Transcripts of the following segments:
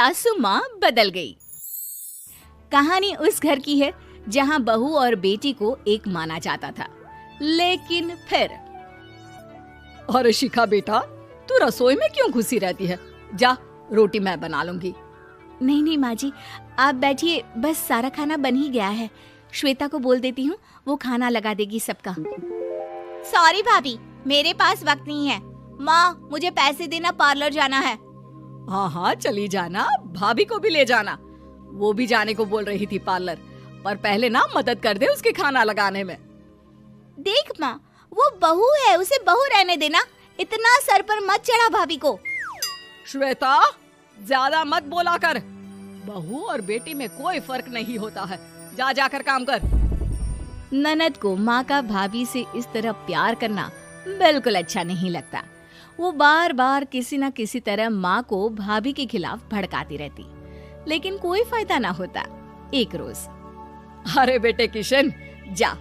सासू माँ बदल गई। कहानी उस घर की है जहाँ बहू और बेटी को एक माना जाता था, लेकिन फिर अरे शिखा बेटा, तू रसोई में क्यों घुसी रहती है? जा, रोटी मैं बना लूंगी। नहीं नहीं माँ जी, आप बैठिए, बस सारा खाना बन ही गया है। श्वेता को बोल देती हूँ, वो खाना लगा देगी सबका। सॉरी भाभी, मेरे पास वक्त नहीं है। माँ, मुझे पैसे देना, पार्लर जाना है। हाँ हाँ चली जाना, भाभी को भी ले जाना। वो भी जाने को बोल रही थी पार्लर, पर पहले ना मदद कर दे उसके खाना लगाने में। देख माँ, वो बहू है, उसे बहू रहने देना, इतना सर पर मत चढ़ा भाभी को। श्वेता, ज्यादा मत बोला कर। बहू और बेटी में कोई फर्क नहीं होता है। जा जाकर काम कर। ननद को माँ का भाभी से इस तरह प्यार करना बिल्कुल अच्छा नहीं लगता। वो बार बार किसी न किसी तरह माँ को भाभी के खिलाफ भड़काती रहती, लेकिन कोई फायदा ना होता। एक रोज, अरे बेटे किशन, जा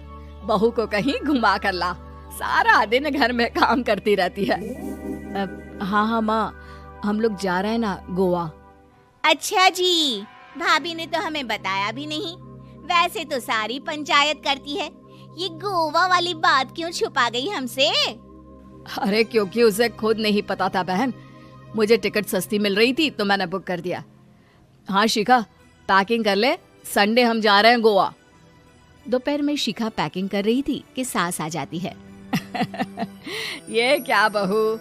बहू को कहीं घुमा कर ला, सारा दिन घर में काम करती रहती है। हाँ हाँ माँ, हम लोग जा रहे हैं ना गोवा। अच्छा जी, भाभी ने तो हमें बताया भी नहीं। वैसे तो सारी पंचायत करती है, ये गोवा वाली बात क्यों छुपा गई हमसे? अरे क्योंकि उसे खुद नहीं पता था बहन। मुझे टिकट सस्ती मिल रही थी तो मैंने बुक कर दिया। हाँ शिखा, पैकिंग कर ले, संडे हम जा रहे हैं गोवा। दोपहर में शिखा पैकिंग कर रही थी कि सास आ जाती है। ये क्या बहू,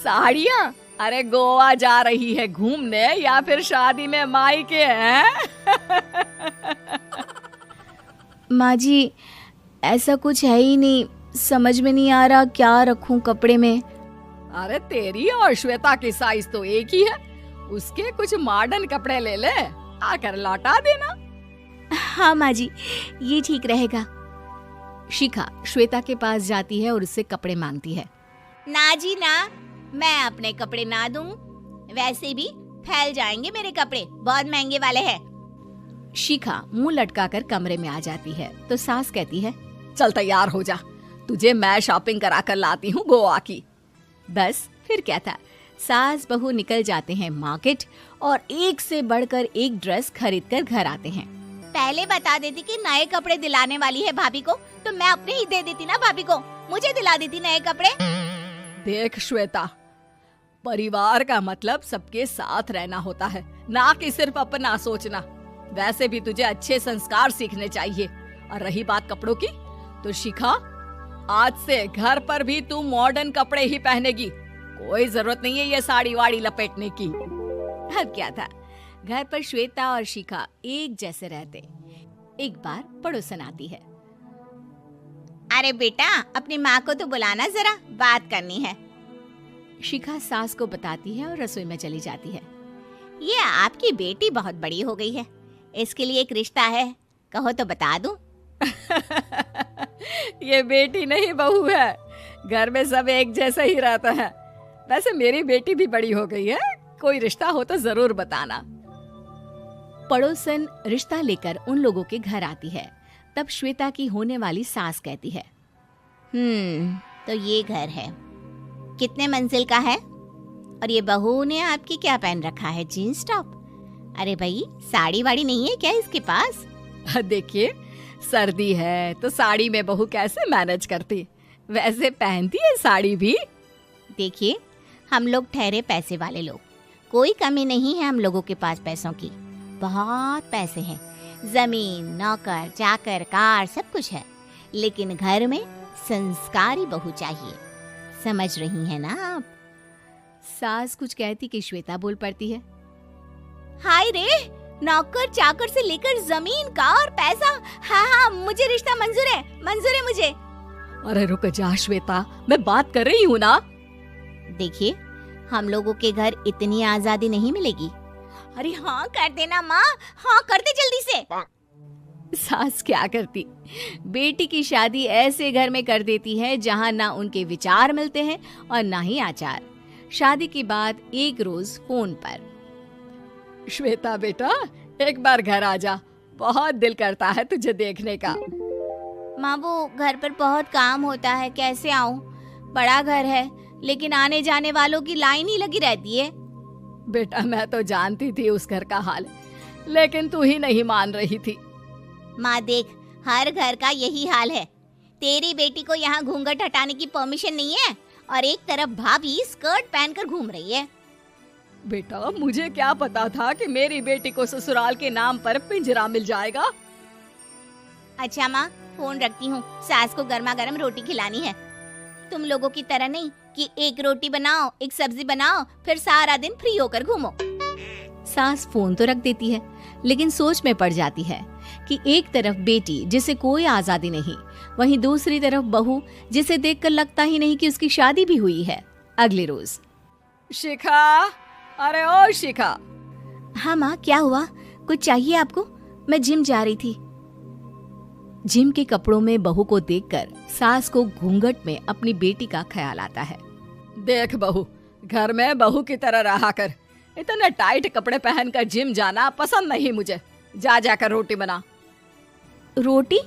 साड़ियाँ? अरे गोवा जा रही है घूमने या फिर शादी में मायके हैं? माँ जी, ऐसा कुछ है ही नहीं, समझ में नहीं आ रहा क्या रखूं कपड़े में। अरे तेरी और श्वेता की साइज तो एक ही है, उसके कुछ मॉडर्न कपड़े ले ले, आकर लौटा देना। हाँ माँ जी, ये ठीक रहेगा। शिखा श्वेता के पास जाती है और उससे कपड़े मांगती है। ना जी ना, मैं अपने कपड़े ना दूं, वैसे भी फैल जाएंगे मेरे कपड़े, बहुत महंगे वाले हैं। शिखा मुंह लटकाकर कमरे में आ जाती है तो सास कहती है, चल तैयार हो जा, तुझे मैं शॉपिंग करा कर लाती हूँ गोवा की। बस फिर क्या था, सास बहू निकल जाते हैं मार्केट और एक से बढ़कर एक ड्रेस खरीद कर घर आते हैं। पहले बता देती कि नए कपड़े दिलाने वाली है भाभी को, तो मैं अपने ही दे देती ना भाभी को, मुझे दिला देती नए कपड़े। देख श्वेता, परिवार का मतलब सबके साथ रहना होता है, ना कि सिर्फ अपना सोचना। वैसे भी तुझे अच्छे संस्कार सीखने चाहिए। और रही बात कपड़ों की, तो शिखा, आज से घर पर भी तू मॉडर्न कपड़े ही पहनेगी। कोई जरूरत नहीं है ये साड़ी वाड़ी लपेटने की। अब क्या था, घर पर श्वेता और शिखा एक जैसे रहते। एक बार पड़ोसन आती है। अरे बेटा, अपनी माँ को तो बुलाना जरा, बात करनी है। शिखा सास को बताती है और रसोई में चली जाती है। ये आपकी बेटी बहुत बड़ी हो गई है, इसके लिए एक रिश्ता है, कहो तो बता दूं। ये बेटी नहीं बहू है, घर में सब एक जैसा ही रहता है। वैसे मेरी बेटी भी बड़ी हो गई है, कोई रिश्ता हो तो जरूर बताना। पड़ोसन रिश्ता लेकर उन लोगों के घर आती है। तब श्वेता की होने वाली सास कहती है, तो ये घर है, कितने मंजिल का है? और ये बहू ने आपकी क्या पहन रखा है, जीन्स टॉप? अरे भाई, साड़ी वाड़ी नहीं है क्या इसके पास? देखिए, सर्दी है तो साड़ी में बहू कैसे मैनेज करती, वैसे पहनती है साड़ी भी। देखिए, हम लोग ठहरे पैसे वाले लोग, कोई कमी नहीं है हम लोगों के पास पैसों की, बहुत पैसे हैं, जमीन, नौकर चाकर, कार, सब कुछ है, लेकिन घर में संस्कारी बहू चाहिए। समझ रही हैं ना आप? सास कुछ कहती कि श्वेता बोल पड़ती है, हाय रे, नौकर चाकर से लेकर जमीन, कार, पैसा, हाँ हाँ, मुझे रिश्ता मंजूर है मुझे। अरे रुक जा श्वेता, मैं बात कर रही हूँ ना। देखिए, हम लोगों के घर इतनी आजादी नहीं मिलेगी। अरे हाँ कर देना माँ, हाँ कर दे जल्दी से। सास क्या करती, बेटी की शादी ऐसे घर में कर देती है जहाँ ना उनके विचार मिलते हैं और ना ही आचार। शादी के बाद एक रोज फोन पर, श्वेता बेटा, एक बार घर आ जा, बहुत दिल करता है तुझे देखने का। माँ, वो घर पर बहुत काम होता है, कैसे आऊँ? बड़ा घर है, लेकिन आने जाने वालों की लाइन ही लगी रहती है। बेटा मैं तो जानती थी उस घर का हाल, लेकिन तू ही नहीं मान रही थी। माँ देख, हर घर का यही हाल है। तेरी बेटी को यहाँ घूंघट हटाने की परमिशन नहीं है और एक तरफ भाभी स्कर्ट पहनकर घूम रही है। बेटा मुझे क्या पता था कि मेरी बेटी को ससुराल के नाम पर पिंजरा मिल जाएगा। अच्छा माँ, फोन रखती हूँ, सास को गर्मा गर्म रोटी खिलानी है। तुम लोगों की तरह नहीं कि एक रोटी बनाओ, एक सब्जी बनाओ, फिर सारा दिन फ्री होकर घूमो। सास फोन तो रख देती है, लेकिन सोच में पड़ जाती है कि एक तरफ बेटी जिसे कोई आजादी नहीं, वहीं दूसरी तरफ बहू जिसे देखकर लगता ही नहीं कि उसकी शादी भी हुई है। अगले रोज। शिखा, अरे ओ शिखा। हाँ माँ, क्या हुआ? कुछ चाहिए आपको? मैं जिम जा रही थी। जिम के कपड़ों में बहू को देखकर सास को घूंघट में अपनी बेटी का ख्याल आता है। देख बहू, घर में बहू की तरह रहा कर। इतने टाइट कपड़े पहनकर जिम जाना पसंद नहीं मुझे। जा जाकर रोटी बना। रोटी?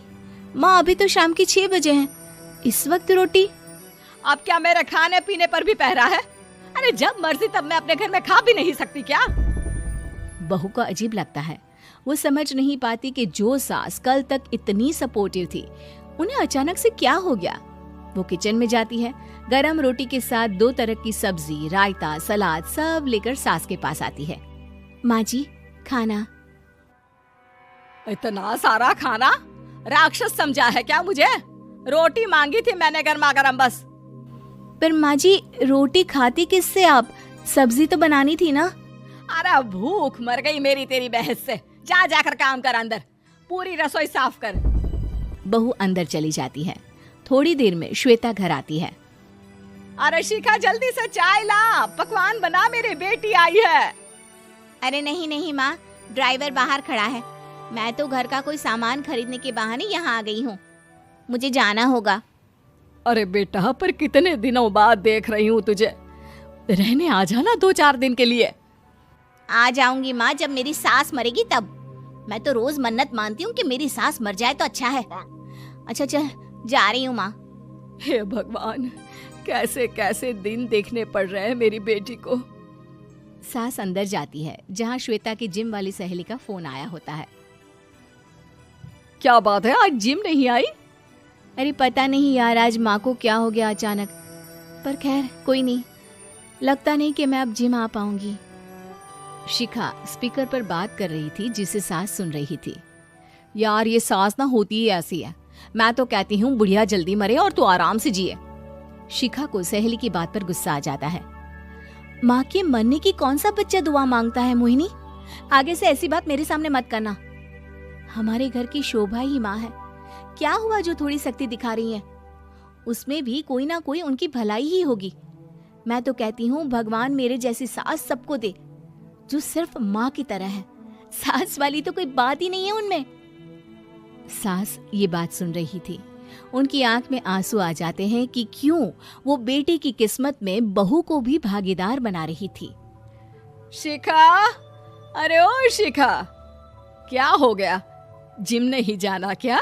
माँ अभी तो शाम के 6 बजे हैं, इस वक्त रोटी? अब क्या मेरे खाने पीने पर भी पहरा है? अरे जब मर्जी तब मैं अपने घर में खा भी नहीं सकती क्या? बहू को अजीब लगता है। वो समझ नहीं पाती कि जो सास कल तक इतनी सपोर्टिव थी, उन्हें अचानक से क्या हो गया। वो किचन में जाती है, गरम रोटी के साथ 2 तरह की सब्जी, रायता, सलाद सब लेकर सास के पास आती है। माँ जी, खाना। इतना सारा खाना? राक्षस समझा है क्या मुझे? रोटी मांगी थी मैंने गर्मा गर्म बस। पर माँ जी, रोटी खाती किससे आप? सब्जी तो बनानी थी ना। अरे भूख मर गई मेरी तेरी बहस से। जा जाकर काम कर, अंदर पूरी रसोई साफ कर। बहू अंदर चली जाती है। थोड़ी देर में श्वेता घर आती है। अरे शिखा, जल्दी से चाय ला, पकवान बना, मेरी बेटी आई है। अरे नहीं नहीं माँ, ड्राइवर बाहर खड़ा है। मैं तो घर का कोई सामान खरीदने के बहाने यहाँ आ गई हूँ, मुझे जाना होगा। अरे बेटा, पर कितने दिनों बाद देख रही हूँ तुझे, रहने आ जाना 2-4 दिन के लिए। आ जाऊंगी माँ, जब मेरी सास मरेगी तब। मैं तो रोज मन्नत मानती हूँ कि मेरी सास मर जाए तो अच्छा है। अच्छा चल, जा रही हूँ माँ। हे भगवान, कैसे कैसे दिन देखने पड़ रहे हैं मेरी बेटी को। सास अंदर जाती है, जहाँ श्वेता की जिम वाली सहेली का फोन आया होता है। क्या बात है, आज जिम नहीं आई? अरे पता नहीं यार, आज माँ को क्या हो गया अचानक। पर खैर कोई नहीं, लगता नहीं कि मैं अब जिम आ पाऊंगी। शिखा स्पीकर पर बात कर रही थी, जिसे सास सुन रही थी। यार ये सास ना होती ही ऐसी है। मैं तो कहती हूँ बुढ़िया जल्दी मरे और तू आराम से जिए। शिखा को सहेली की बात पर गुस्सा आ जाता है। माँ के मरने की कौन सा बच्चा दुआ मांगता है मोहिनी? आगे से ऐसी बात मेरे सामने मत करना। हमारे घर की शोभा ही माँ है। क्या हुआ जो थोड़ी सख्ती दिखा रही है? उसमें भी कोई ना कोई उनकी भलाई ही होगी। मैं तो कहती हूँ भगवान मेरे जैसी सास सबको दे, जो सिर्फ माँ की तरह है। सास वाली तो कोई बात ही नहीं है उनमें। सास ये बात सुन रही थी। उनकी आंख में आंसू आ जाते हैं कि क्यों वो बेटी की किस्मत में बहू को भी भागीदार बना रही थी। शिखा, अरे ओ शिखा, क्या हो गया? जिम नहीं जाना क्या?